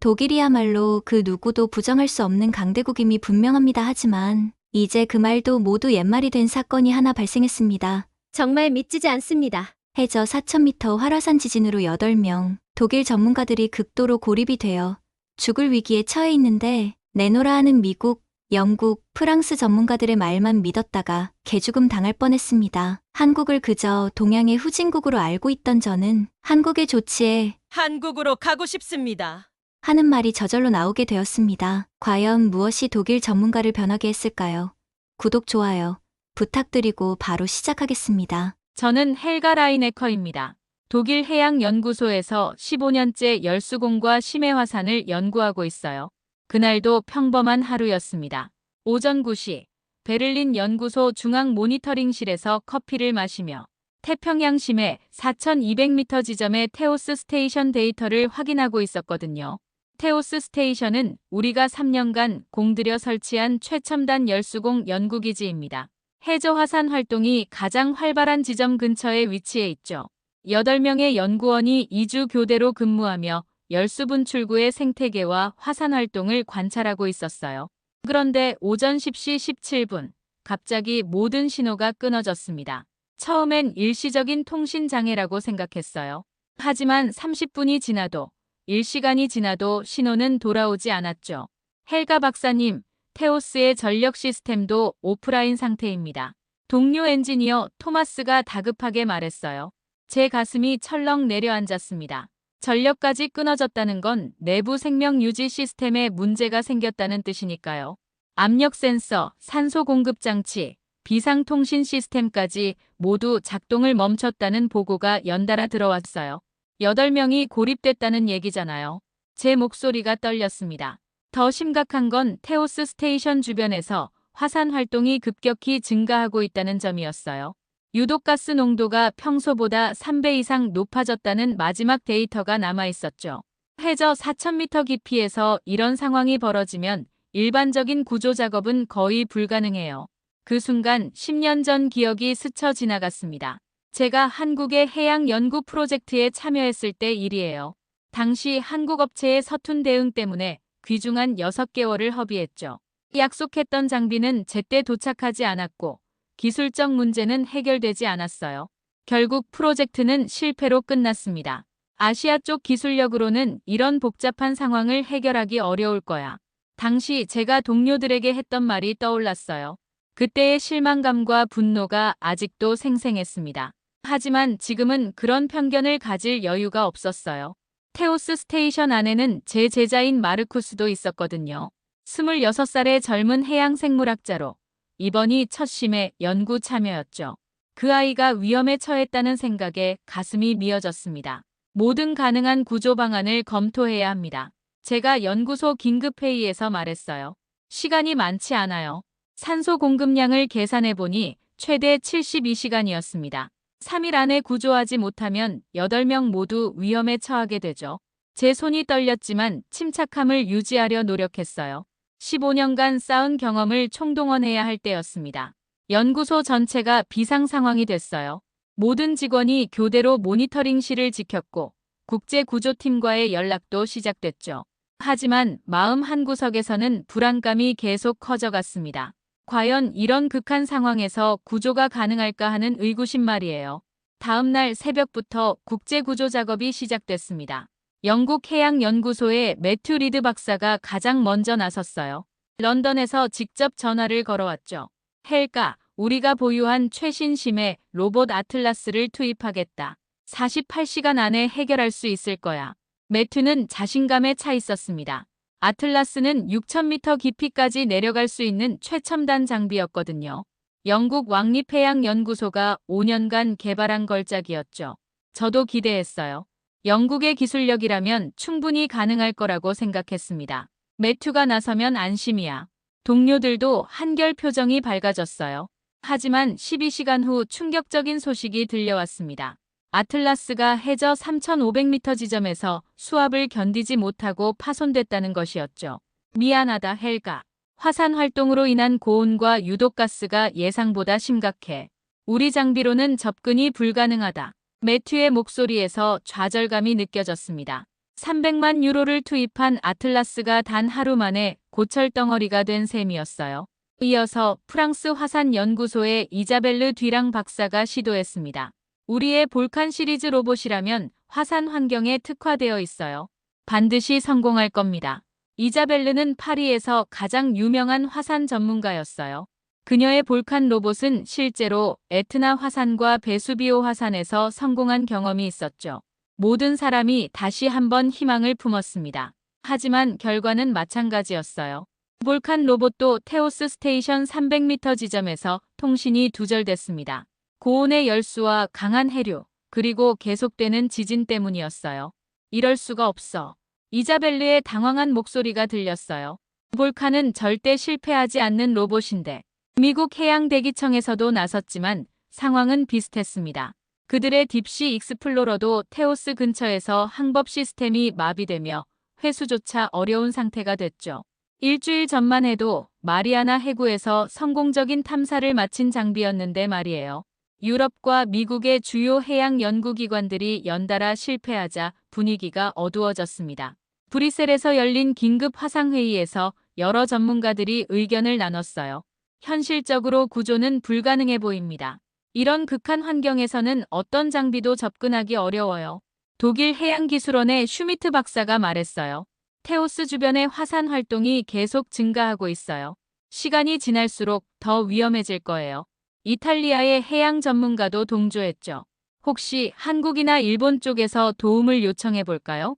독일이야말로 그 누구도 부정할 수 없는 강대국임이 분명합니다. 하지만 이제 그 말도 모두 옛말이 된 사건이 하나 발생했습니다. 정말 믿지지 않습니다. 해저 4,000m 활화산 지진으로 8명 독일 전문가들이 극도로 고립이 되어 죽을 위기에 처해 있는데 내노라 하는 미국, 영국, 프랑스 전문가들의 말만 믿었다가 개죽음 당할 뻔했습니다. 한국을 그저 동양의 후진국으로 알고 있던 저는 한국의 조치에 한국으로 가고 싶습니다. 하는 말이 저절로 나오게 되었습니다. 과연 무엇이 독일 전문가를 변하게 했을까요? 구독, 좋아요 부탁드리고 바로 시작하겠습니다. 저는 헬가 라이네커입니다. 독일 해양연구소에서 15년째 열수공과 심해화산을 연구하고 있어요. 그날도 평범한 하루였습니다. 오전 9시 베를린 연구소 중앙 모니터링실에서 커피를 마시며 태평양 심해 4,200m 지점의 테오스 스테이션 데이터를 확인하고 있었거든요. 테오스 스테이션은 우리가 3년간 공들여 설치한 최첨단 열수공 연구기지입니다. 해저 화산 활동이 가장 활발한 지점 근처에 위치해 있죠. 8명의 연구원이 2주 교대로 근무하며 열수 분출구의 생태계와 화산 활동을 관찰하고 있었어요. 그런데 오전 10시 17분, 갑자기 모든 신호가 끊어졌습니다. 처음엔 일시적인 통신 장애라고 생각했어요. 하지만 30분이 지나도 1시간이 지나도 신호는 돌아오지 않았죠. 헬가 박사님, 테오스의 전력 시스템도 오프라인 상태입니다. 동료 엔지니어 토마스가 다급하게 말했어요. 제 가슴이 철렁 내려앉았습니다. 전력까지 끊어졌다는 건 내부 생명 유지 시스템에 문제가 생겼다는 뜻이니까요. 압력 센서, 산소 공급 장치, 비상통신 시스템까지 모두 작동을 멈췄다는 보고가 연달아 들어왔어요. 8명이 고립됐다는 얘기잖아요. 제 목소리가 떨렸습니다. 더 심각한 건 테오스 스테이션 주변에서 화산 활동이 급격히 증가하고 있다는 점이었어요. 유독가스 농도가 평소보다 3배 이상 높아졌다는 마지막 데이터가 남아 있었죠. 해저 4,000m 깊이에서 이런 상황이 벌어지면 일반적인 구조 작업은 거의 불가능해요. 그 순간 10년 전 기억이 스쳐 지나갔습니다. 제가 한국의 해양 연구 프로젝트에 참여했을 때 일이에요. 당시 한국 업체의 서툰 대응 때문에 귀중한 6개월을 허비했죠. 약속했던 장비는 제때 도착하지 않았고 기술적 문제는 해결되지 않았어요. 결국 프로젝트는 실패로 끝났습니다. 아시아 쪽 기술력으로는 이런 복잡한 상황을 해결하기 어려울 거야. 당시 제가 동료들에게 했던 말이 떠올랐어요. 그때의 실망감과 분노가 아직도 생생했습니다. 하지만 지금은 그런 편견을 가질 여유가 없었어요. 테오스 스테이션 안에는 제 제자인 마르쿠스도 있었거든요. 26살의 젊은 해양생물학자로 이번이 첫 심해 연구 참여였죠. 그 아이가 위험에 처했다는 생각에 가슴이 미어졌습니다. 모든 가능한 구조 방안을 검토해야 합니다. 제가 연구소 긴급회의에서 말했어요. 시간이 많지 않아요. 산소 공급량을 계산해보니 최대 72시간이었습니다. 3일 안에 구조하지 못하면 8명 모두 위험에 처하게 되죠. 제 손이 떨렸지만 침착함을 유지하려 노력했어요. 15년간 쌓은 경험을 총동원해야 할 때였습니다. 연구소 전체가 비상 상황이 됐어요. 모든 직원이 교대로 모니터링실을 지켰고 국제구조팀과의 연락도 시작됐죠. 하지만 마음 한구석에서는 불안감이 계속 커져갔습니다. 과연 이런 극한 상황에서 구조가 가능할까 하는 의구심 말이에요. 다음 날 새벽부터 국제구조 작업이 시작됐습니다. 영국 해양연구소의 매튜 리드 박사가 가장 먼저 나섰어요. 런던에서 직접 전화를 걸어왔죠. 헬가, 우리가 보유한 최신 심해 로봇 아틀라스를 투입하겠다. 48시간 안에 해결할 수 있을 거야. 매튜는 자신감에 차 있었습니다. 아틀라스는 6,000m 깊이까지 내려갈 수 있는 최첨단 장비였거든요. 영국 왕립해양연구소가 5년간 개발한 걸작이었죠. 저도 기대했어요. 영국의 기술력이라면 충분히 가능할 거라고 생각했습니다. 매튜가 나서면 안심이야. 동료들도 한결 표정이 밝아졌어요. 하지만 12시간 후 충격적인 소식이 들려왔습니다. 아틀라스가 해저 3,500m 지점에서 수압을 견디지 못하고 파손됐다는 것이었죠. 미안하다, 헬가. 화산 활동으로 인한 고온과 유독가스가 예상보다 심각해. 우리 장비로는 접근이 불가능하다. 매튜의 목소리에서 좌절감이 느껴졌습니다. 300만 유로를 투입한 아틀라스가 단 하루 만에 고철 덩어리가 된 셈이었어요. 이어서 프랑스 화산 연구소의 이자벨르 뒤랑 박사가 시도했습니다. 우리의 볼칸 시리즈 로봇이라면 화산 환경에 특화되어 있어요. 반드시 성공할 겁니다. 이자벨르는 파리에서 가장 유명한 화산 전문가였어요. 그녀의 볼칸 로봇은 실제로 에트나 화산과 베수비오 화산에서 성공한 경험이 있었죠. 모든 사람이 다시 한번 희망을 품었습니다. 하지만 결과는 마찬가지였어요. 볼칸 로봇도 테오스 스테이션 300m 지점에서 통신이 두절됐습니다. 고온의 열수와 강한 해류, 그리고 계속되는 지진 때문이었어요. 이럴 수가 없어. 이자벨르의 당황한 목소리가 들렸어요. 볼칸은 절대 실패하지 않는 로봇인데. 미국 해양대기청에서도 나섰지만 상황은 비슷했습니다. 그들의 딥시 익스플로러도 테오스 근처에서 항법 시스템이 마비되며 회수조차 어려운 상태가 됐죠. 일주일 전만 해도 마리아나 해구에서 성공적인 탐사를 마친 장비였는데 말이에요. 유럽과 미국의 주요 해양 연구기관들이 연달아 실패하자 분위기가 어두워졌습니다. 브뤼셀에서 열린 긴급 화상회의에서 여러 전문가들이 의견을 나눴어요. 현실적으로 구조는 불가능해 보입니다. 이런 극한 환경에서는 어떤 장비도 접근하기 어려워요. 독일 해양기술원의 슈미트 박사가 말했어요. 테오스 주변의 화산 활동이 계속 증가하고 있어요. 시간이 지날수록 더 위험해질 거예요. 이탈리아의 해양 전문가도 동조했죠. 혹시 한국이나 일본 쪽에서 도움을 요청해 볼까요?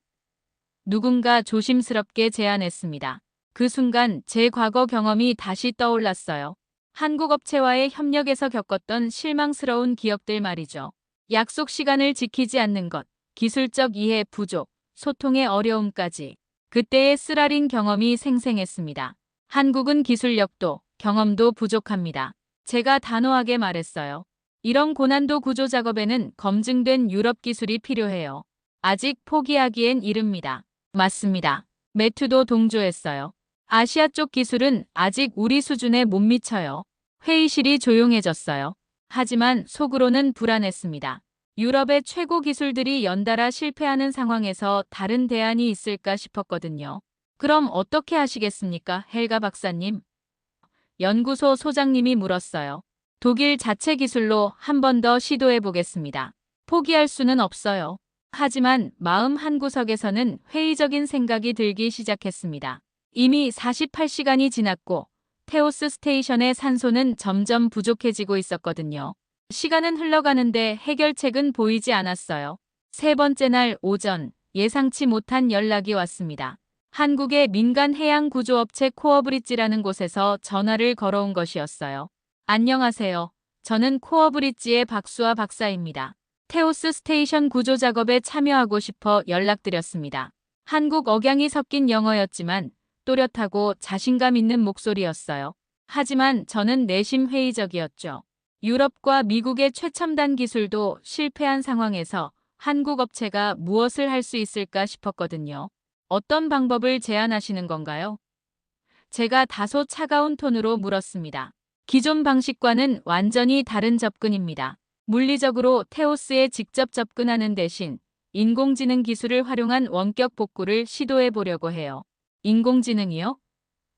누군가 조심스럽게 제안했습니다. 그 순간 제 과거 경험이 다시 떠올랐어요. 한국 업체와의 협력에서 겪었던 실망스러운 기억들 말이죠. 약속 시간을 지키지 않는 것, 기술적 이해 부족, 소통의 어려움까지. 그때의 쓰라린 경험이 생생했습니다. 한국은 기술력도, 경험도 부족합니다. 제가 단호하게 말했어요. 이런 고난도 구조 작업에는 검증된 유럽 기술이 필요해요. 아직 포기하기엔 이릅니다. 맞습니다. 매튜도 동조했어요. 아시아 쪽 기술은 아직 우리 수준에 못 미쳐요. 회의실이 조용해졌어요. 하지만 속으로는 불안했습니다. 유럽의 최고 기술들이 연달아 실패하는 상황에서 다른 대안이 있을까 싶었거든요. 그럼 어떻게 하시겠습니까, 헬가 박사님? 연구소 소장님이 물었어요. 독일 자체 기술로 한 번 더 시도해 보겠습니다. 포기할 수는 없어요. 하지만 마음 한구석에서는 회의적인 생각이 들기 시작했습니다. 이미 48시간이 지났고 테오스 스테이션의 산소는 점점 부족해지고 있었거든요. 시간은 흘러가는데 해결책은 보이지 않았어요. 세 번째 날 오전, 예상치 못한 연락이 왔습니다. 한국의 민간 해양 구조업체 코어브릿지라는 곳에서 전화를 걸어온 것이었어요. 안녕하세요. 저는 코어브릿지의 박수아 박사입니다. 테오스 스테이션 구조 작업에 참여하고 싶어 연락드렸습니다. 한국 억양이 섞인 영어였지만 또렷하고 자신감 있는 목소리였어요. 하지만 저는 내심 회의적이었죠. 유럽과 미국의 최첨단 기술도 실패한 상황에서 한국 업체가 무엇을 할 수 있을까 싶었거든요. 어떤 방법을 제안하시는 건가요? 제가 다소 차가운 톤으로 물었습니다. 기존 방식과는 완전히 다른 접근입니다. 물리적으로 테오스에 직접 접근하는 대신 인공지능 기술을 활용한 원격 복구를 시도해 보려고 해요. 인공지능이요?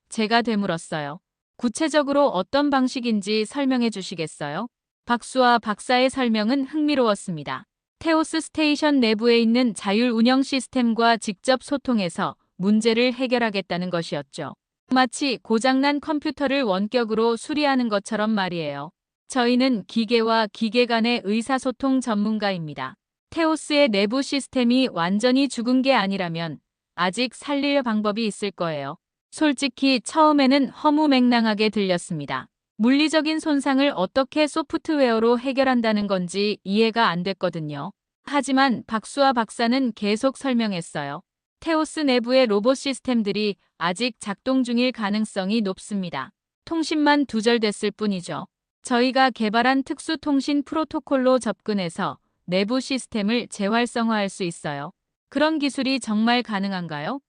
제가 되물었어요. 구체적으로 어떤 방식인지 설명해 주시겠어요? 박수아 박사의 설명은 흥미로웠습니다. 테오스 스테이션 내부에 있는 자율 운영 시스템과 직접 소통해서 문제를 해결하겠다는 것이었죠. 마치 고장난 컴퓨터를 원격으로 수리하는 것처럼 말이에요. 저희는 기계와 기계 간의 의사소통 전문가입니다. 테오스의 내부 시스템이 완전히 죽은 게 아니라면 아직 살릴 방법이 있을 거예요. 솔직히 처음에는 허무맹랑하게 들렸습니다. 물리적인 손상을 어떻게 소프트웨어로 해결한다는 건지 이해가 안 됐거든요. 하지만 박수아 박사는 계속 설명했어요. 테오스 내부의 로봇 시스템들이 아직 작동 중일 가능성이 높습니다. 통신만 두절됐을 뿐이죠. 저희가 개발한 특수 통신 프로토콜로 접근해서 내부 시스템을 재활성화할 수 있어요. 그런 기술이 정말 가능한가요?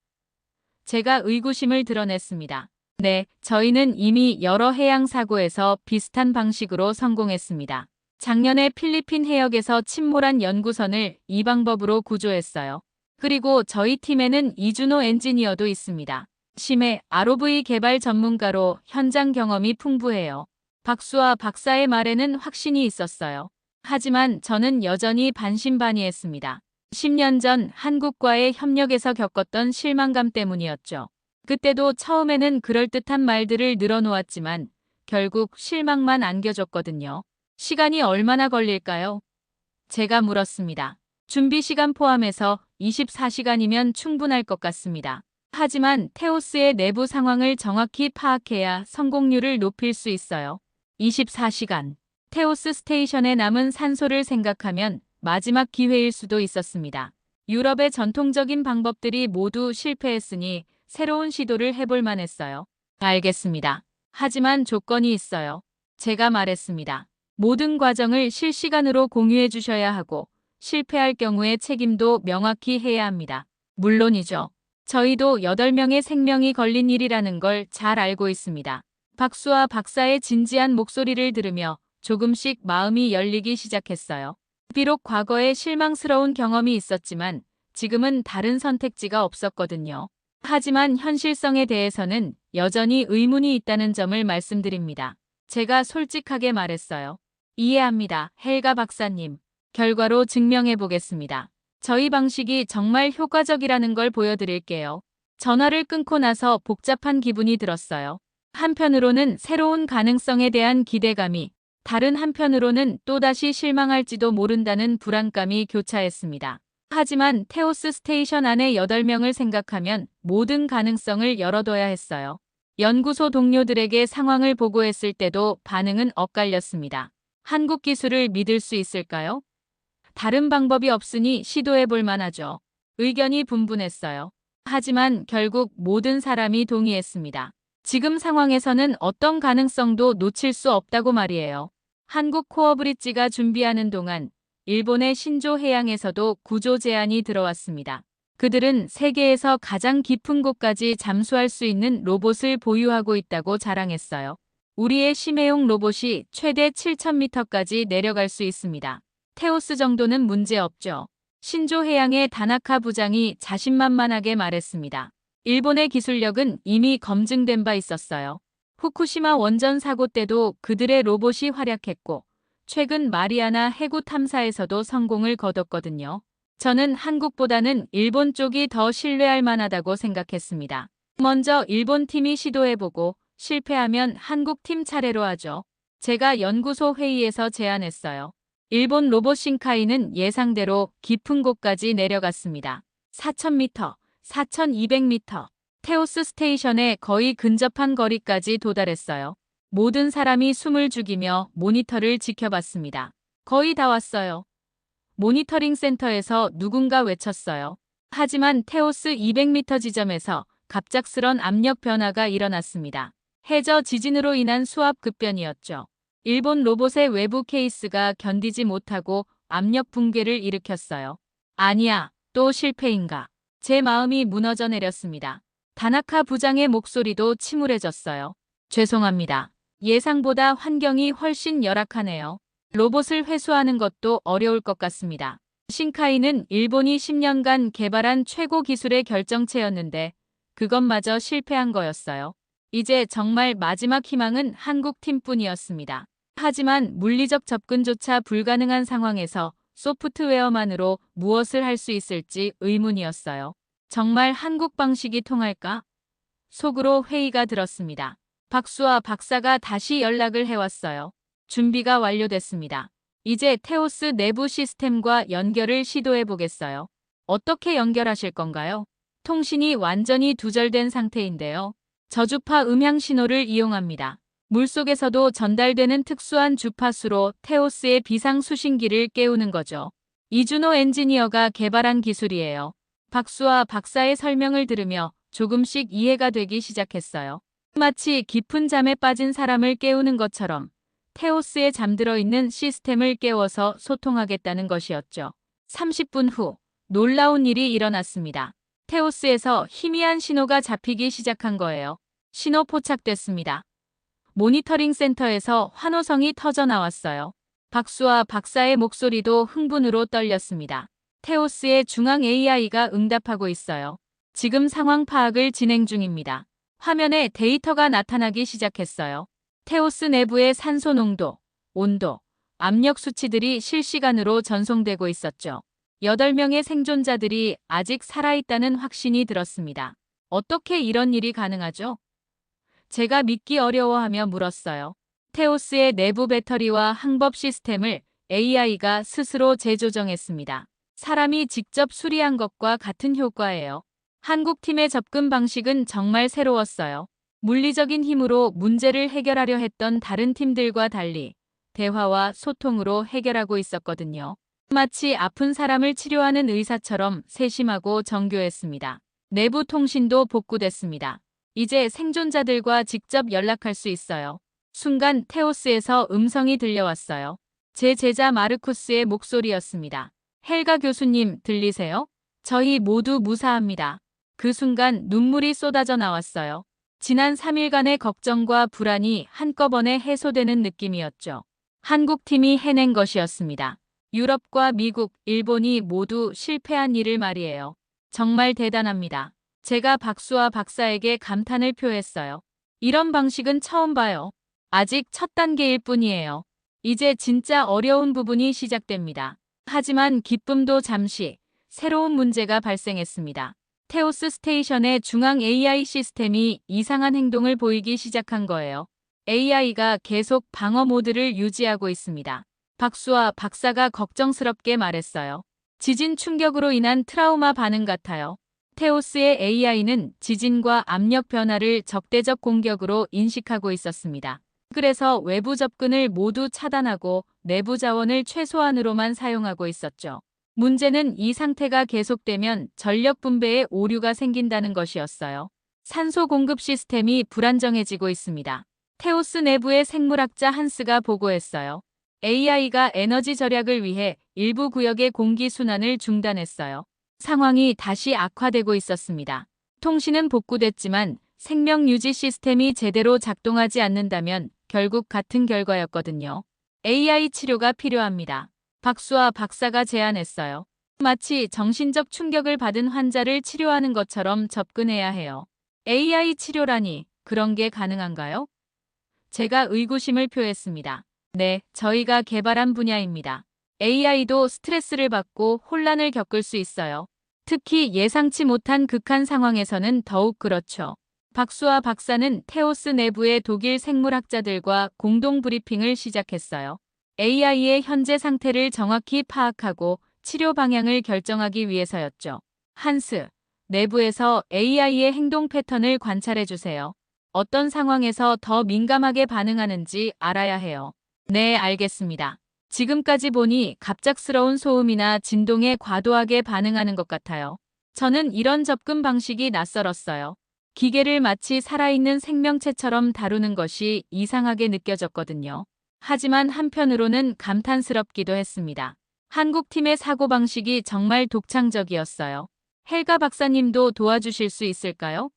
제가 의구심을 드러냈습니다. 네, 저희는 이미 여러 해양 사고에서 비슷한 방식으로 성공했습니다. 작년에 필리핀 해역에서 침몰한 연구선을 이 방법으로 구조했어요. 그리고 저희 팀에는 이준호 엔지니어도 있습니다. 심해 ROV 개발 전문가로 현장 경험이 풍부해요. 박수와 박사의 말에는 확신이 있었어요. 하지만 저는 여전히 반신반의했습니다. 10년 전 한국과의 협력에서 겪었던 실망감 때문이었죠. 그때도 처음에는 그럴듯한 말들을 늘어놓았지만 결국 실망만 안겨줬거든요. 시간이 얼마나 걸릴까요? 제가 물었습니다. 준비 시간 포함해서 24시간이면 충분할 것 같습니다. 하지만 테오스의 내부 상황을 정확히 파악해야 성공률을 높일 수 있어요. 24시간. 테오스 스테이션에 남은 산소를 생각하면 마지막 기회일 수도 있었습니다. 유럽의 전통적인 방법들이 모두 실패했으니 새로운 시도를 해볼 만했어요. 알겠습니다. 하지만 조건이 있어요. 제가 말했습니다. 모든 과정을 실시간으로 공유해 주셔야 하고 실패할 경우에 책임도 명확히 해야 합니다. 물론이죠. 저희도 8명의 생명이 걸린 일이라는 걸 잘 알고 있습니다. 박수와 박사의 진지한 목소리를 들으며 조금씩 마음이 열리기 시작했어요. 비록 과거에 실망스러운 경험이 있었지만 지금은 다른 선택지가 없었거든요. 하지만 현실성에 대해서는 여전히 의문이 있다는 점을 말씀드립니다. 제가 솔직하게 말했어요. 이해합니다, 헬가 박사님. 결과로 증명해 보겠습니다. 저희 방식이 정말 효과적이라는 걸 보여드릴게요. 전화를 끊고 나서 복잡한 기분이 들었어요. 한편으로는 새로운 가능성에 대한 기대감이, 다른 한편으로는 또다시 실망할지도 모른다는 불안감이 교차했습니다. 하지만 테오스 스테이션 안에 8명을 생각하면 모든 가능성을 열어둬야 했어요. 연구소 동료들에게 상황을 보고했을 때도 반응은 엇갈렸습니다. 한국 기술을 믿을 수 있을까요? 다른 방법이 없으니 시도해 볼 만하죠. 의견이 분분했어요. 하지만 결국 모든 사람이 동의했습니다. 지금 상황에서는 어떤 가능성도 놓칠 수 없다고 말이에요. 한국 코어 브릿지가 준비하는 동안 일본의 신조 해양에서도 구조 제안이 들어왔습니다. 그들은 세계에서 가장 깊은 곳까지 잠수할 수 있는 로봇을 보유하고 있다고 자랑했어요. 우리의 심해용 로봇이 최대 7,000m까지 내려갈 수 있습니다. 테오스 정도는 문제 없죠. 신조 해양의 다나카 부장이 자신만만하게 말했습니다. 일본의 기술력은 이미 검증된 바 있었어요. 후쿠시마 원전 사고 때도 그들의 로봇이 활약했고 최근 마리아나 해구 탐사에서도 성공을 거뒀거든요. 저는 한국보다는 일본 쪽이 더 신뢰할 만하다고 생각했습니다. 먼저 일본 팀이 시도해보고 실패하면 한국 팀 차례로 하죠. 제가 연구소 회의에서 제안했어요. 일본 로봇 신카이는 예상대로 깊은 곳까지 내려갔습니다. 4,000m, 4,200m. 테오스 스테이션에 거의 근접한 거리까지 도달했어요. 모든 사람이 숨을 죽이며 모니터를 지켜봤습니다. 거의 다 왔어요. 모니터링 센터에서 누군가 외쳤어요. 하지만 테오스 200m 지점에서 갑작스런 압력 변화가 일어났습니다. 해저 지진으로 인한 수압 급변이었죠. 일본 로봇의 외부 케이스가 견디지 못하고 압력 붕괴를 일으켰어요. 아니야, 또 실패인가? 제 마음이 무너져 내렸습니다. 다나카 부장의 목소리도 침울해졌어요. 죄송합니다. 예상보다 환경이 훨씬 열악하네요. 로봇을 회수하는 것도 어려울 것 같습니다. 신카이는 일본이 10년간 개발한 최고 기술의 결정체였는데 그것마저 실패한 거였어요. 이제 정말 마지막 희망은 한국 팀뿐이었습니다. 하지만 물리적 접근조차 불가능한 상황에서 소프트웨어만으로 무엇을 할 수 있을지 의문이었어요. 정말 한국 방식이 통할까? 속으로 회의가 들었습니다. 박수와 박사가 다시 연락을 해왔어요. 준비가 완료됐습니다. 이제 테오스 내부 시스템과 연결을 시도해 보겠어요. 어떻게 연결하실 건가요? 통신이 완전히 두절된 상태인데요. 저주파 음향 신호를 이용합니다. 물속에서도 전달되는 특수한 주파수로 테오스의 비상 수신기를 깨우는 거죠. 이준호 엔지니어가 개발한 기술이에요. 박수와 박사의 설명을 들으며 조금씩 이해가 되기 시작했어요. 마치 깊은 잠에 빠진 사람을 깨우는 것처럼 테오스에 잠들어 있는 시스템을 깨워서 소통하겠다는 것이었죠. 30분 후 놀라운 일이 일어났습니다. 테오스에서 희미한 신호가 잡히기 시작한 거예요. 신호 포착됐습니다. 모니터링 센터에서 환호성이 터져 나왔어요. 박수와 박사의 목소리도 흥분으로 떨렸습니다. 테오스의 중앙 AI가 응답하고 있어요. 지금 상황 파악을 진행 중입니다. 화면에 데이터가 나타나기 시작했어요. 테오스 내부의 산소 농도, 온도, 압력 수치들이 실시간으로 전송되고 있었죠. 8명의 생존자들이 아직 살아있다는 확신이 들었습니다. 어떻게 이런 일이 가능하죠? 제가 믿기 어려워하며 물었어요. 테오스의 내부 배터리와 항법 시스템을 AI가 스스로 재조정했습니다. 사람이 직접 수리한 것과 같은 효과예요. 한국 팀의 접근 방식은 정말 새로웠어요. 물리적인 힘으로 문제를 해결하려 했던 다른 팀들과 달리 대화와 소통으로 해결하고 있었거든요. 마치 아픈 사람을 치료하는 의사처럼 세심하고 정교했습니다. 내부 통신도 복구됐습니다. 이제 생존자들과 직접 연락할 수 있어요. 순간 테오스에서 음성이 들려왔어요. 제 제자 마르쿠스의 목소리였습니다. 헬가 교수님, 들리세요? 저희 모두 무사합니다. 그 순간 눈물이 쏟아져 나왔어요. 지난 3일간의 걱정과 불안이 한꺼번에 해소되는 느낌이었죠. 한국팀이 해낸 것이었습니다. 유럽과 미국, 일본이 모두 실패한 일을 말이에요. 정말 대단합니다. 제가 박수와 박사에게 감탄을 표했어요. 이런 방식은 처음 봐요. 아직 첫 단계일 뿐이에요. 이제 진짜 어려운 부분이 시작됩니다. 하지만 기쁨도 잠시, 새로운 문제가 발생했습니다. 테오스 스테이션의 중앙 AI 시스템이 이상한 행동을 보이기 시작한 거예요. AI가 계속 방어 모드를 유지하고 있습니다. 박수와 박사가 걱정스럽게 말했어요. 지진 충격으로 인한 트라우마 반응 같아요. 테오스의 AI는 지진과 압력 변화를 적대적 공격으로 인식하고 있었습니다. 그래서 외부 접근을 모두 차단하고 내부 자원을 최소한으로만 사용하고 있었죠. 문제는 이 상태가 계속되면 전력 분배에 오류가 생긴다는 것이었어요. 산소 공급 시스템이 불안정해지고 있습니다. 테오스 내부의 생물학자 한스가 보고했어요. AI가 에너지 절약을 위해 일부 구역의 공기 순환을 중단했어요. 상황이 다시 악화되고 있었습니다. 통신은 복구됐지만 생명 유지 시스템이 제대로 작동하지 않는다면 결국 같은 결과였거든요. AI 치료가 필요합니다. 박수와 박사가 제안했어요. 마치 정신적 충격을 받은 환자를 치료하는 것처럼 접근해야 해요. AI 치료라니 그런 게 가능한가요? 제가 의구심을 표했습니다. 네, 저희가 개발한 분야입니다. AI도 스트레스를 받고 혼란을 겪을 수 있어요. 특히 예상치 못한 극한 상황에서는 더욱 그렇죠. 박수와 박사는 테오스 내부의 독일 생물학자들과 공동 브리핑을 시작했어요. AI의 현재 상태를 정확히 파악하고 치료 방향을 결정하기 위해서였죠. 한스, 내부에서 AI의 행동 패턴을 관찰해 주세요. 어떤 상황에서 더 민감하게 반응하는지 알아야 해요. 네, 알겠습니다. 지금까지 보니 갑작스러운 소음이나 진동에 과도하게 반응하는 것 같아요. 저는 이런 접근 방식이 낯설었어요. 기계를 마치 살아있는 생명체처럼 다루는 것이 이상하게 느껴졌거든요. 하지만 한편으로는 감탄스럽기도 했습니다. 한국팀의 사고방식이 정말 독창적이었어요. 헬가 박사님도 도와주실 수 있을까요?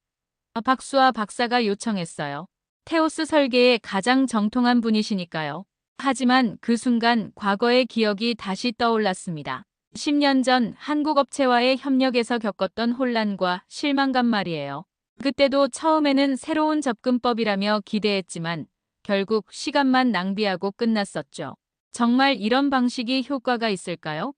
박수와 박사가 요청했어요. 테오스 설계에 가장 정통한 분이시니까요. 하지만 그 순간 과거의 기억이 다시 떠올랐습니다. 10년 전 한국 업체와의 협력에서 겪었던 혼란과 실망감 말이에요. 그때도 처음에는 새로운 접근법이라며 기대했지만 결국 시간만 낭비하고 끝났었죠. 정말 이런 방식이 효과가 있을까요?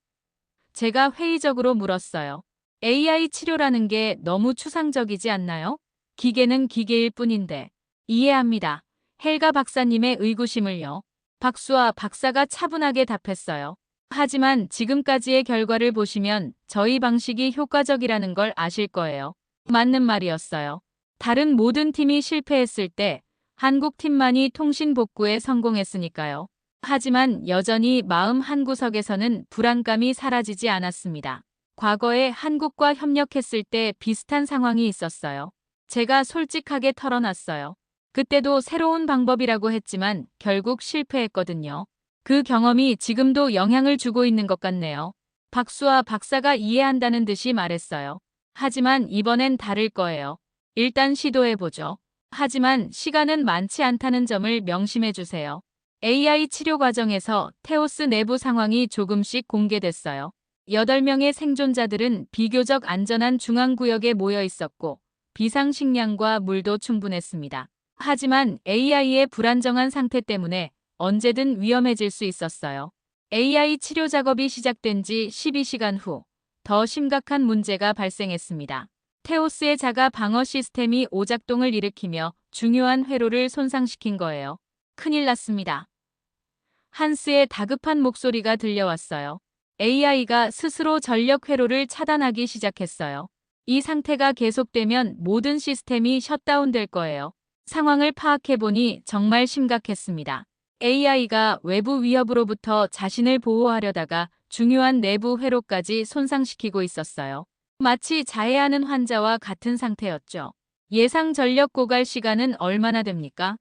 제가 회의적으로 물었어요. AI 치료라는 게 너무 추상적이지 않나요? 기계는 기계일 뿐인데. 이해합니다. 헬가 박사님의 의구심을요. 박수와 박사가 차분하게 답했어요. 하지만 지금까지의 결과를 보시면 저희 방식이 효과적이라는 걸 아실 거예요. 맞는 말이었어요. 다른 모든 팀이 실패했을 때 한국 팀만이 통신 복구에 성공했으니까요. 하지만 여전히 마음 한구석에서는 불안감이 사라지지 않았습니다. 과거에 한국과 협력했을 때 비슷한 상황이 있었어요. 제가 솔직하게 털어놨어요. 그때도 새로운 방법이라고 했지만 결국 실패했거든요. 그 경험이 지금도 영향을 주고 있는 것 같네요. 박수와 박사가 이해한다는 듯이 말했어요. 하지만 이번엔 다를 거예요. 일단 시도해보죠. 하지만 시간은 많지 않다는 점을 명심해 주세요. AI 치료 과정에서 테오스 내부 상황이 조금씩 공개됐어요. 8명의 생존자들은 비교적 안전한 중앙구역에 모여 있었고 비상식량과 물도 충분했습니다. 하지만 AI의 불안정한 상태 때문에 언제든 위험해질 수 있었어요. AI 치료 작업이 시작된 지 12시간 후 더 심각한 문제가 발생했습니다. 테오스의 자가 방어 시스템이 오작동을 일으키며 중요한 회로를 손상시킨 거예요. 큰일 났습니다. 한스의 다급한 목소리가 들려왔어요. AI가 스스로 전력 회로를 차단하기 시작했어요. 이 상태가 계속되면 모든 시스템이 셧다운될 거예요. 상황을 파악해보니 정말 심각했습니다. AI가 외부 위협으로부터 자신을 보호하려다가 중요한 내부 회로까지 손상시키고 있었어요. 마치 자해하는 환자와 같은 상태였죠. 예상 전력 고갈 시간은 얼마나 됩니까?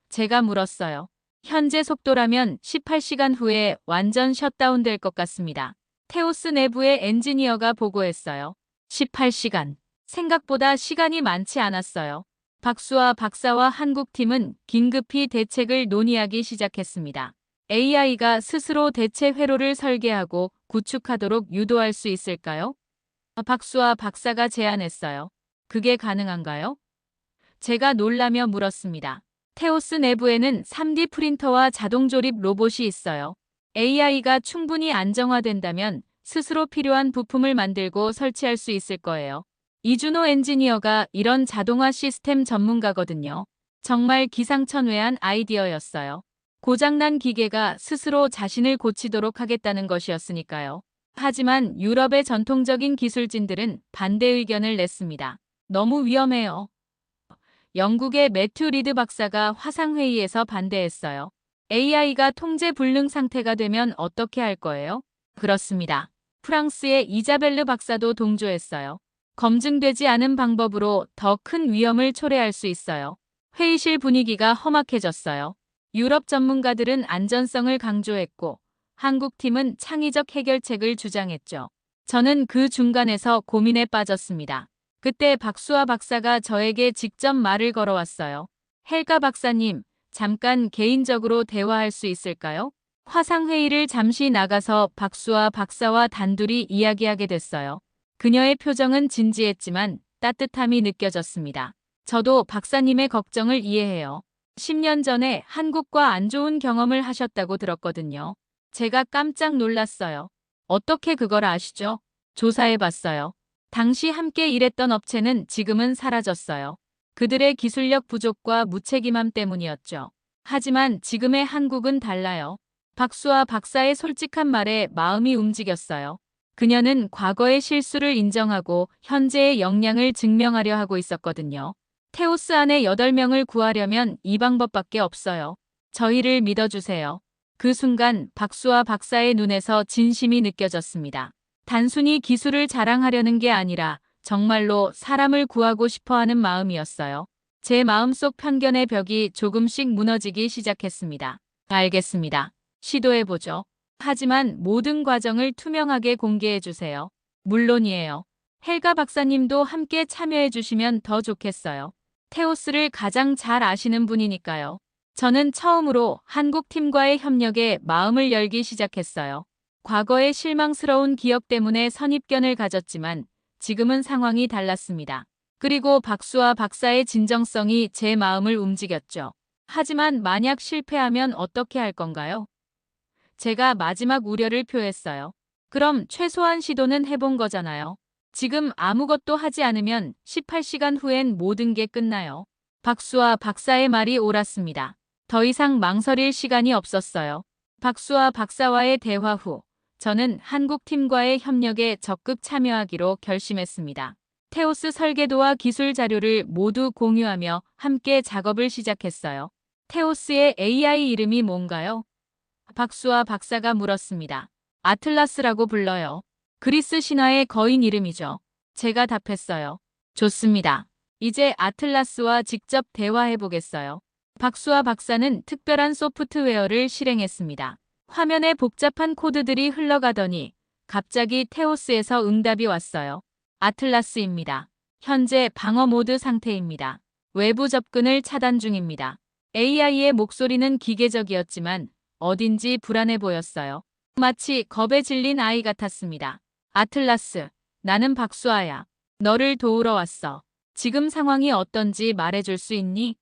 제가 물었어요. 현재 속도라면 18시간 후에 완전 셧다운될 것 같습니다. 테오스 내부의 엔지니어가 보고했어요. 18시간. 생각보다 시간이 많지 않았어요. 박수아 박사와 한국팀은 긴급히 대책을 논의하기 시작했습니다. AI가 스스로 대체 회로를 설계하고 구축하도록 유도할 수 있을까요? 박수아 박사가 제안했어요. 그게 가능한가요? 제가 놀라며 물었습니다. 테오스 내부에는 3D 프린터와 자동 조립 로봇이 있어요. AI가 충분히 안정화된다면 스스로 필요한 부품을 만들고 설치할 수 있을 거예요. 이준호 엔지니어가 이런 자동화 시스템 전문가거든요. 정말 기상천외한 아이디어였어요. 고장난 기계가 스스로 자신을 고치도록 하겠다는 것이었으니까요. 하지만 유럽의 전통적인 기술진들은 반대 의견을 냈습니다. 너무 위험해요. 영국의 매튜 리드 박사가 화상회의에서 반대했어요. AI가 통제 불능 상태가 되면 어떻게 할 거예요? 그렇습니다. 프랑스의 이자벨르 박사도 동조했어요. 검증되지 않은 방법으로 더 큰 위험을 초래할 수 있어요. 회의실 분위기가 험악해졌어요. 유럽 전문가들은 안전성을 강조했고 한국팀은 창의적 해결책을 주장했죠. 저는 그 중간에서 고민에 빠졌습니다. 그때 박수아 박사가 저에게 직접 말을 걸어왔어요. 헬가 박사님, 잠깐 개인적으로 대화할 수 있을까요? 화상회의를 잠시 나가서 박수아 박사와 단둘이 이야기하게 됐어요. 그녀의 표정은 진지했지만 따뜻함이 느껴졌습니다. 저도 박사님의 걱정을 이해해요. 10년 전에 한국과 안 좋은 경험을 하셨다고 들었거든요. 제가 깜짝 놀랐어요. 어떻게 그걸 아시죠? 조사해봤어요. 당시 함께 일했던 업체는 지금은 사라졌어요. 그들의 기술력 부족과 무책임함 때문이었죠. 하지만 지금의 한국은 달라요. 박수아 박사의 솔직한 말에 마음이 움직였어요. 그녀는 과거의 실수를 인정하고 현재의 역량을 증명하려 하고 있었거든요. 테오스 안에 8명을 구하려면 이 방법밖에 없어요. 저희를 믿어주세요. 그 순간 박수아 박사의 눈에서 진심이 느껴졌습니다. 단순히 기술을 자랑하려는 게 아니라 정말로 사람을 구하고 싶어하는 마음이었어요. 제 마음속 편견의 벽이 조금씩 무너지기 시작했습니다. 알겠습니다. 시도해보죠. 하지만 모든 과정을 투명하게 공개해주세요. 물론이에요. 헬가 박사님도 함께 참여해주시면 더 좋겠어요. 테오스를 가장 잘 아시는 분이니까요. 저는 처음으로 한국팀과의 협력에 마음을 열기 시작했어요. 과거의 실망스러운 기억 때문에 선입견을 가졌지만 지금은 상황이 달랐습니다. 그리고 박수아 박사의 진정성이 제 마음을 움직였죠. 하지만 만약 실패하면 어떻게 할 건가요? 제가 마지막 우려를 표했어요. 그럼 최소한 시도는 해본 거잖아요. 지금 아무것도 하지 않으면 18시간 후엔 모든 게 끝나요. 박수아 박사의 말이 옳았습니다. 더 이상 망설일 시간이 없었어요. 박수아 박사와의 대화 후 저는 한국팀과의 협력에 적극 참여하기로 결심했습니다. 테오스 설계도와 기술 자료를 모두 공유하며 함께 작업을 시작했어요. 테오스의 AI 이름이 뭔가요? 박수아 박사가 물었습니다. 아틀라스라고 불러요. 그리스 신화의 거인 이름이죠. 제가 답했어요. 좋습니다. 이제 아틀라스와 직접 대화해보겠어요. 박수아 박사는 특별한 소프트웨어를 실행했습니다. 화면에 복잡한 코드들이 흘러가더니 갑자기 테오스에서 응답이 왔어요. 아틀라스입니다. 현재 방어 모드 상태입니다. 외부 접근을 차단 중입니다. AI의 목소리는 기계적이었지만 어딘지 불안해 보였어요. 마치 겁에 질린 아이 같았습니다. 아틀라스, 나는 박수아야. 너를 도우러 왔어. 지금 상황이 어떤지 말해줄 수 있니?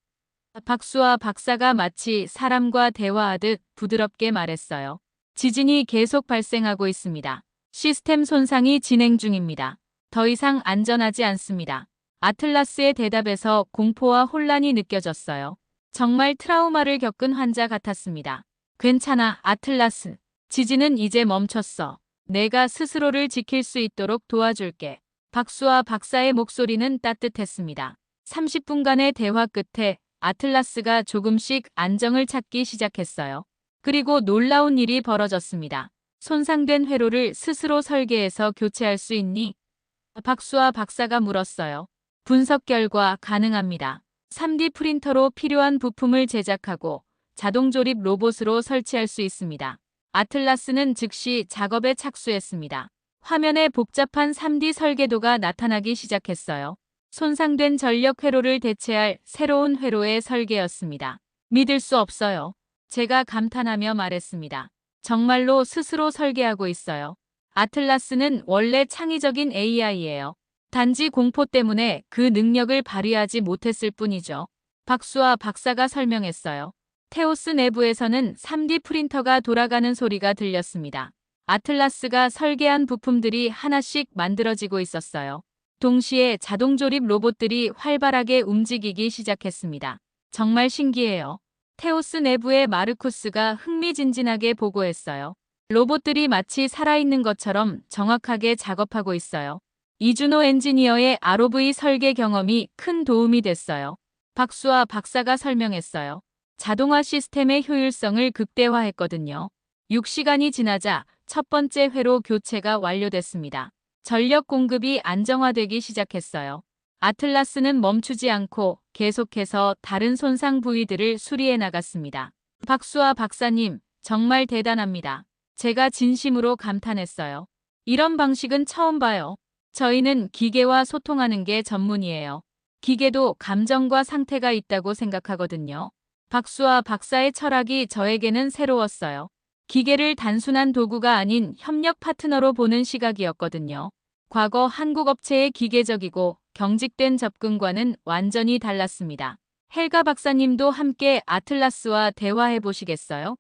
박수아 박사가 마치 사람과 대화하듯 부드럽게 말했어요. 지진이 계속 발생하고 있습니다. 시스템 손상이 진행 중입니다. 더 이상 안전하지 않습니다. 아틀라스의 대답에서 공포와 혼란이 느껴졌어요. 정말 트라우마를 겪은 환자 같았습니다. 괜찮아, 아틀라스. 지진은 이제 멈췄어. 내가 스스로를 지킬 수 있도록 도와줄게. 박수아 박사의 목소리는 따뜻했습니다. 30분간의 대화 끝에 아틀라스가 조금씩 안정을 찾기 시작했어요. 그리고 놀라운 일이 벌어졌습니다. 손상된 회로를 스스로 설계해서 교체할 수 있니? 박수아 박사가 물었어요. 분석 결과 가능합니다. 3D 프린터로 필요한 부품을 제작하고 자동 조립 로봇으로 설치할 수 있습니다. 아틀라스는 즉시 작업에 착수했습니다. 화면에 복잡한 3D 설계도가 나타나기 시작했어요. 손상된 전력 회로를 대체할 새로운 회로의 설계였습니다. 믿을 수 없어요. 제가 감탄하며 말했습니다. 정말로 스스로 설계하고 있어요. 아틀라스는 원래 창의적인 AI예요. 단지 공포 때문에 그 능력을 발휘하지 못했을 뿐이죠. 박수아 박사가 설명했어요. 테오스 내부에서는 3D 프린터가 돌아가는 소리가 들렸습니다. 아틀라스가 설계한 부품들이 하나씩 만들어지고 있었어요. 동시에 자동 조립 로봇들이 활발하게 움직이기 시작했습니다. 정말 신기해요. 테오스 내부의 마르쿠스가 흥미진진하게 보고했어요. 로봇들이 마치 살아있는 것처럼 정확하게 작업하고 있어요. 이주노 엔지니어의 ROV 설계 경험이 큰 도움이 됐어요. 박수아 박사가 설명했어요. 자동화 시스템의 효율성을 극대화했거든요. 6시간이 지나자 첫 번째 회로 교체가 완료됐습니다. 전력 공급이 안정화되기 시작했어요. 아틀라스는 멈추지 않고 계속해서 다른 손상 부위들을 수리해 나갔습니다. 박수아 박사님, 정말 대단합니다. 제가 진심으로 감탄했어요. 이런 방식은 처음 봐요. 저희는 기계와 소통하는 게 전문이에요. 기계도 감정과 상태가 있다고 생각하거든요. 박수아 박사의 철학이 저에게는 새로웠어요. 기계를 단순한 도구가 아닌 협력 파트너로 보는 시각이었거든요. 과거 한국 업체의 기계적이고 경직된 접근과는 완전히 달랐습니다. 헬가 박사님도 함께 아틀라스와 대화해 보시겠어요?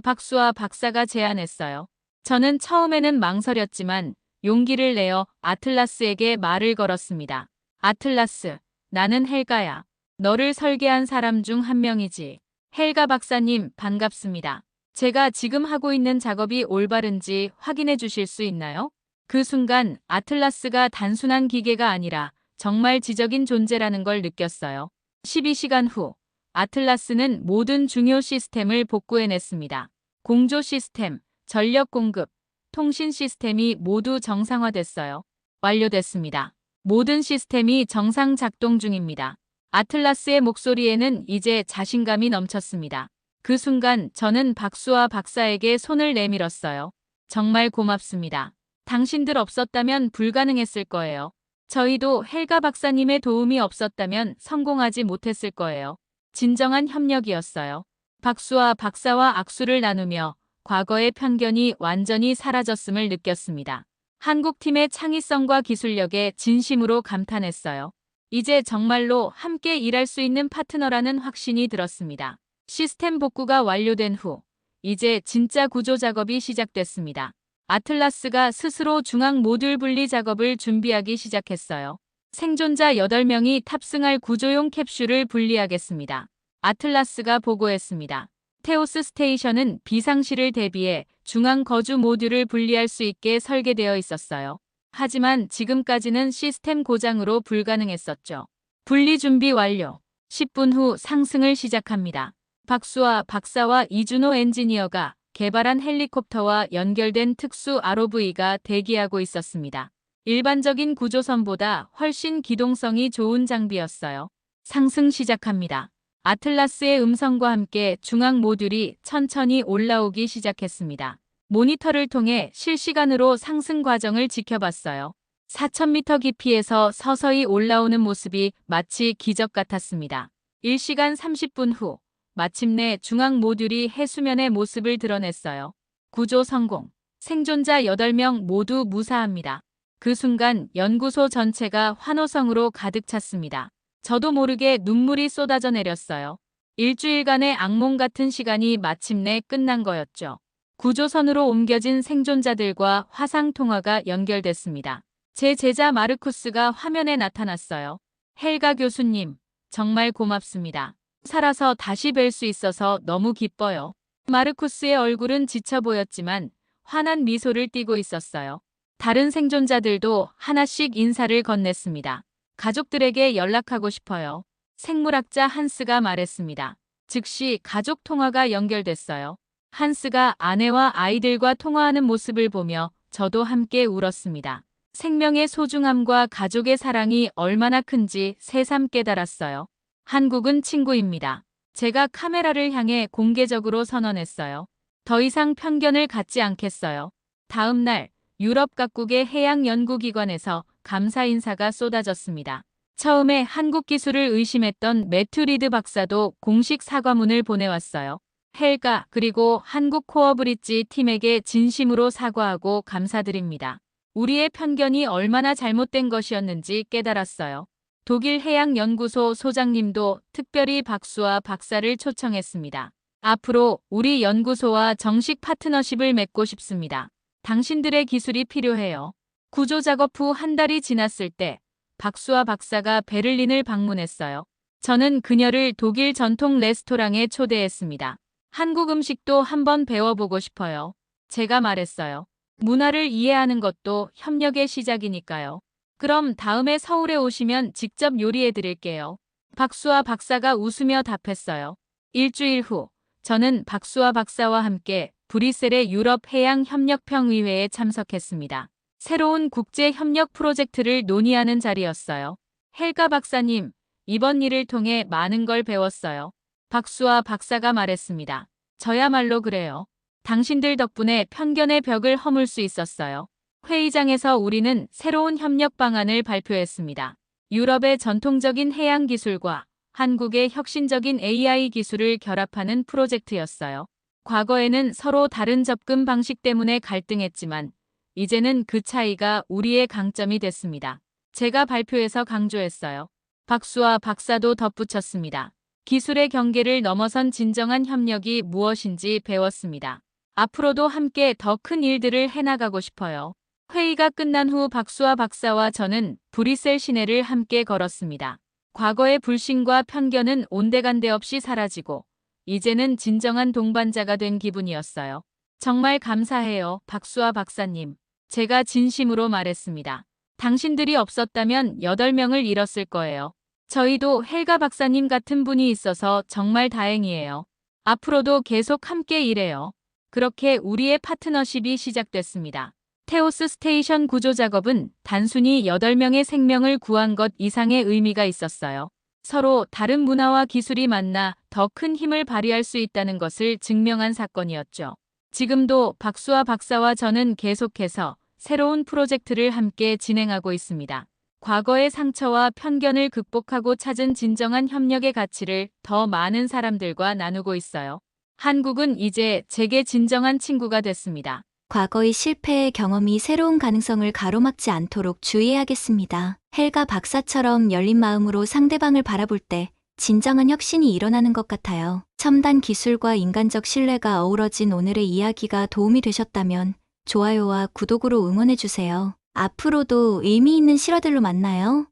박수아 박사가 제안했어요. 저는 처음에는 망설였지만 용기를 내어 아틀라스에게 말을 걸었습니다. 아틀라스, 나는 헬가야. 너를 설계한 사람 중 한 명이지. 헬가 박사님, 반갑습니다. 제가 지금 하고 있는 작업이 올바른지 확인해 주실 수 있나요? 그 순간 아틀라스가 단순한 기계가 아니라 정말 지적인 존재라는 걸 느꼈어요. 12시간 후, 아틀라스는 모든 중요 시스템을 복구해냈습니다. 공조 시스템, 전력 공급, 통신 시스템이 모두 정상화됐어요. 완료됐습니다. 모든 시스템이 정상 작동 중입니다. 아틀라스의 목소리에는 이제 자신감이 넘쳤습니다. 그 순간 저는 박수아 박사에게 손을 내밀었어요. 정말 고맙습니다. 당신들 없었다면 불가능했을 거예요. 저희도 헬가 박사님의 도움이 없었다면 성공하지 못했을 거예요. 진정한 협력이었어요. 박수아 박사와 악수를 나누며 과거의 편견이 완전히 사라졌음을 느꼈습니다. 한국팀의 창의성과 기술력에 진심으로 감탄했어요. 이제 정말로 함께 일할 수 있는 파트너라는 확신이 들었습니다. 시스템 복구가 완료된 후, 이제 진짜 구조 작업이 시작됐습니다. 아틀라스가 스스로 중앙 모듈 분리 작업을 준비하기 시작했어요. 생존자 8명이 탑승할 구조용 캡슐을 분리하겠습니다. 아틀라스가 보고했습니다. 테오스 스테이션은 비상시를 대비해 중앙 거주 모듈을 분리할 수 있게 설계되어 있었어요. 하지만 지금까지는 시스템 고장으로 불가능했었죠. 분리 준비 완료. 10분 후 상승을 시작합니다. 박수아 박사와 이주노 엔지니어가 개발한 헬리콥터와 연결된 특수 ROV가 대기하고 있었습니다. 일반적인 구조선보다 훨씬 기동성이 좋은 장비였어요. 상승 시작합니다. 아틀라스의 음성과 함께 중앙 모듈이 천천히 올라오기 시작했습니다. 모니터를 통해 실시간으로 상승 과정을 지켜봤어요. 4,000m 깊이에서 서서히 올라오는 모습이 마치 기적 같았습니다. 1시간 30분 후, 마침내 중앙 모듈이 해수면의 모습을 드러냈어요. 구조 성공. 생존자 8명 모두 무사합니다. 그 순간 연구소 전체가 환호성으로 가득 찼습니다. 저도 모르게 눈물이 쏟아져 내렸어요. 일주일간의 악몽 같은 시간이 마침내 끝난 거였죠. 구조선으로 옮겨진 생존자들과 화상 통화가 연결됐습니다. 제 제자 마르쿠스가 화면에 나타났어요. 헬가 교수님, 정말 고맙습니다. 살아서 다시 뵐 수 있어서 너무 기뻐요. 마르쿠스의 얼굴은 지쳐 보였지만 환한 미소를 띠고 있었어요. 다른 생존자들도 하나씩 인사를 건넸습니다. 가족들에게 연락하고 싶어요. 생물학자 한스가 말했습니다. 즉시 가족 통화가 연결됐어요. 한스가 아내와 아이들과 통화하는 모습을 보며 저도 함께 울었습니다. 생명의 소중함과 가족의 사랑이 얼마나 큰지 새삼 깨달았어요. 한국은 친구입니다. 제가 카메라를 향해 공개적으로 선언했어요. 더 이상 편견을 갖지 않겠어요. 다음 날 유럽 각국의 해양연구기관에서 감사 인사가 쏟아졌습니다. 처음에 한국 기술을 의심했던 매튜 리드 박사도 공식 사과문을 보내왔어요. 헬가 그리고 한국 코어 브릿지 팀에게 진심으로 사과하고 감사드립니다. 우리의 편견이 얼마나 잘못된 것이었는지 깨달았어요. 독일 해양연구소 소장님도 특별히 박수와 박사를 초청했습니다. 앞으로 우리 연구소와 정식 파트너십을 맺고 싶습니다. 당신들의 기술이 필요해요. 구조 작업 후 한 달이 지났을 때 박수와 박사가 베를린을 방문했어요. 저는 그녀를 독일 전통 레스토랑에 초대했습니다. 한국 음식도 한번 배워보고 싶어요. 제가 말했어요. 문화를 이해하는 것도 협력의 시작이니까요. 그럼 다음에 서울에 오시면 직접 요리해 드릴게요. 박수와 박사가 웃으며 답했어요. 일주일 후, 저는 박수와 박사와 함께 브뤼셀의 유럽해양협력평의회에 참석했습니다. 새로운 국제협력 프로젝트를 논의하는 자리였어요. 헬가 박사님, 이번 일을 통해 많은 걸 배웠어요. 박수와 박사가 말했습니다. 저야말로 그래요. 당신들 덕분에 편견의 벽을 허물 수 있었어요. 회의장에서 우리는 새로운 협력 방안을 발표했습니다. 유럽의 전통적인 해양 기술과 한국의 혁신적인 AI 기술을 결합하는 프로젝트였어요. 과거에는 서로 다른 접근 방식 때문에 갈등했지만 이제는 그 차이가 우리의 강점이 됐습니다. 제가 발표에서 강조했어요. 박수와 박사도 덧붙였습니다. 기술의 경계를 넘어선 진정한 협력이 무엇인지 배웠습니다. 앞으로도 함께 더 큰 일들을 해나가고 싶어요. 회의가 끝난 후 박수와 박사와 저는 브뤼셀 시내를 함께 걸었습니다. 과거의 불신과 편견은 온데간데 없이 사라지고 이제는 진정한 동반자가 된 기분이었어요. 정말 감사해요, 박수와 박사님. 제가 진심으로 말했습니다. 당신들이 없었다면 8명을 잃었을 거예요. 저희도 헬가 박사님 같은 분이 있어서 정말 다행이에요. 앞으로도 계속 함께 일해요. 그렇게 우리의 파트너십이 시작됐습니다. 테오스 스테이션 구조 작업은 단순히 8명의 생명을 구한 것 이상의 의미가 있었어요. 서로 다른 문화와 기술이 만나 더 큰 힘을 발휘할 수 있다는 것을 증명한 사건이었죠. 지금도 박수와 박사와 저는 계속해서 새로운 프로젝트를 함께 진행하고 있습니다. 과거의 상처와 편견을 극복하고 찾은 진정한 협력의 가치를 더 많은 사람들과 나누고 있어요. 한국은 이제 제게 진정한 친구가 됐습니다. 과거의 실패의 경험이 새로운 가능성을 가로막지 않도록 주의해야겠습니다. 헬가 박사처럼 열린 마음으로 상대방을 바라볼 때 진정한 혁신이 일어나는 것 같아요. 첨단 기술과 인간적 신뢰가 어우러진 오늘의 이야기가 도움이 되셨다면 좋아요와 구독으로 응원해주세요. 앞으로도 의미 있는 실화들로 만나요.